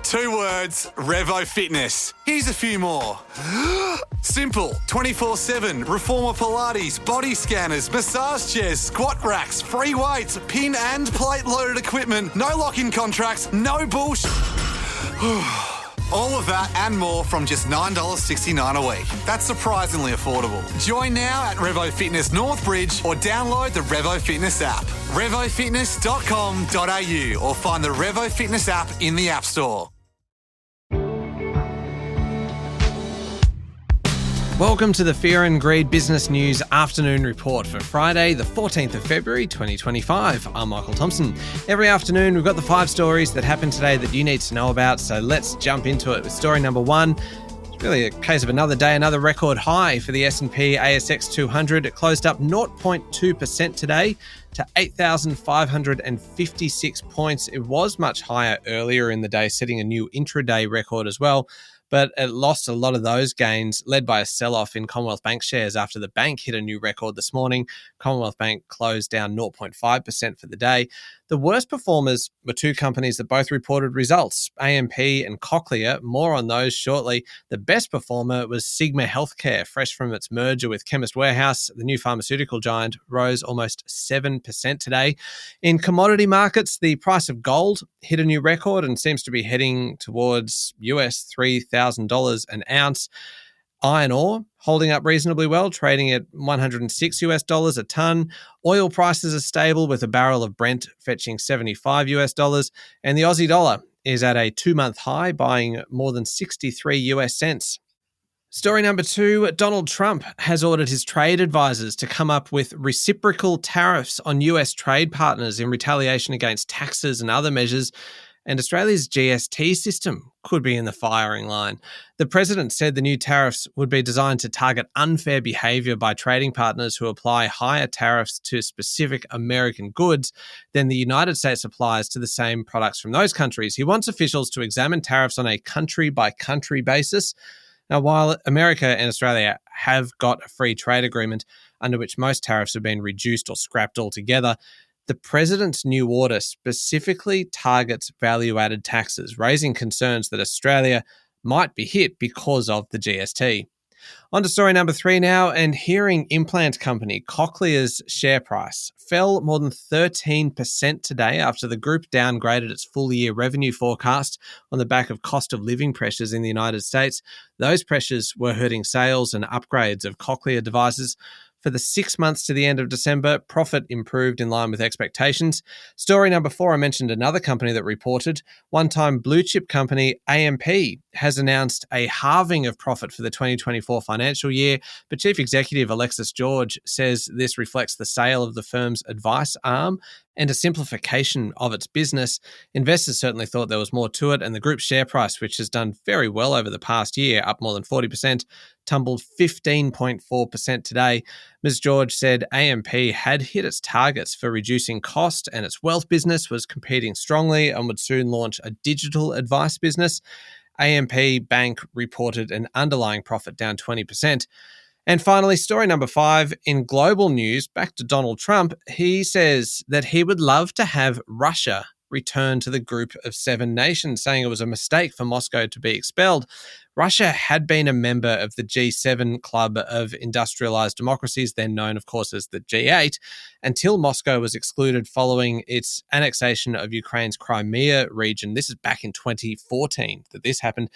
2 words, Revo Fitness. Here's a few more. Simple, 24/7, Reformer Pilates, body scanners, massage chairs, squat racks, free weights, pin and plate loaded equipment, no lock-in contracts, no bullshit. All of that and more from just $9.69 a week. That's surprisingly affordable. Join now at Revo Fitness Northbridge or download the Revo Fitness app. RevoFitness.com.au or find the Revo Fitness app in the App Store. Welcome to the Fear and Greed Business News Afternoon Report for Friday, the 14th of February, 2025. I'm Michael Thompson. Every afternoon, we've got the 5 stories that happened today that you need to know about, so let's jump into it with story number 1. It's really a case of another day, another record high for the S&P ASX 200. It closed up 0.2% today to 8,556 points. It was much higher earlier in the day, setting a new intraday record as well. But it lost a lot of those gains, led by a sell-off in Commonwealth Bank shares after the bank hit a new record this morning. Commonwealth Bank closed down 0.5% for the day. The worst performers were 2 companies that both reported results, AMP and Cochlear. More on those shortly. The best performer was Sigma Healthcare, fresh from its merger with Chemist Warehouse. The new pharmaceutical giant rose almost 7% today. In commodity markets, the price of gold hit a new record and seems to be heading towards US $3,000 an ounce. Iron ore holding up reasonably well, trading at $106 a ton. Oil prices are stable with a barrel of Brent fetching $75, and the Aussie dollar is at a 2-month high, buying more than 63 US cents. Story number 2, Donald Trump has ordered his trade advisors to come up with reciprocal tariffs on US trade partners in retaliation against taxes and other measures. And Australia's GST system could be in the firing line. The president said the new tariffs would be designed to target unfair behaviour by trading partners who apply higher tariffs to specific American goods than the United States applies to the same products from those countries. He wants officials to examine tariffs on a country-by-country basis. Now, while America and Australia have got a free trade agreement under which most tariffs have been reduced or scrapped altogether, the president's new order specifically targets value-added taxes, raising concerns that Australia might be hit because of the GST. On to story number 3 now, and hearing implant company Cochlear's share price fell more than 13% today after the group downgraded its full-year revenue forecast on the back of cost of living pressures in the United States. Those pressures were hurting sales and upgrades of Cochlear devices. For the 6 months to the end of December, profit improved in line with expectations. Story number 4, I mentioned another company that reported. One-time blue-chip company AMP has announced a halving of profit for the 2024 financial year, but Chief Executive Alexis George says this reflects the sale of the firm's advice arm and a simplification of its business. Investors certainly thought there was more to it, and the group's share price, which has done very well over the past year, up more than 40%, tumbled 15.4% today. Ms. George said AMP had hit its targets for reducing cost, and its wealth business was competing strongly and would soon launch a digital advice business. AMP Bank reported an underlying profit down 20%. And finally, story number 5, in global news, back to Donald Trump. He says that he would love to have Russia return to the group of 7 nations, saying it was a mistake for Moscow to be expelled. Russia had been a member of the G7 club of industrialized democracies, then known, of course, as the G8, until Moscow was excluded following its annexation of Ukraine's Crimea region. This is back in 2014 that this happened.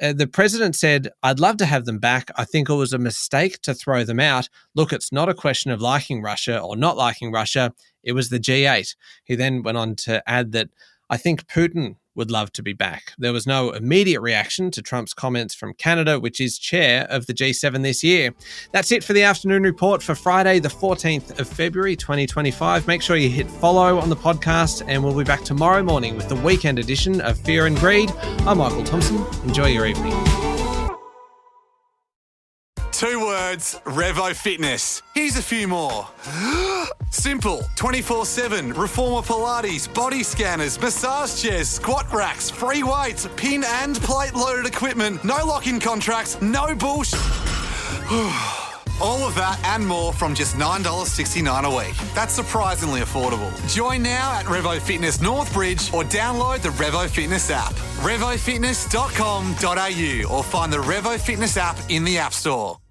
The president said, "I'd love to have them back. I think it was a mistake to throw them out. Look, it's not a question of liking Russia or not liking Russia. It was the G8. He then went on to add that, "I think Putin would love to be back." There was no immediate reaction to Trump's comments from Canada, which is chair of the G7 this year. That's it for the afternoon report for Friday, the 14th of February, 2025. Make sure you hit follow on the podcast, and we'll be back tomorrow morning with the weekend edition of Fear and Greed. I'm Michael Thompson. Enjoy your evening. 2 words, Revo Fitness. Here's a few more. Simple, 24/7, Reformer Pilates, body scanners, massage chairs, squat racks, free weights, pin and plate loaded equipment, no lock-in contracts, no bullshit. All of that and more from just $9.69 a week. That's surprisingly affordable. Join now at Revo Fitness Northbridge or download the Revo Fitness app. RevoFitness.com.au or find the Revo Fitness app in the App Store.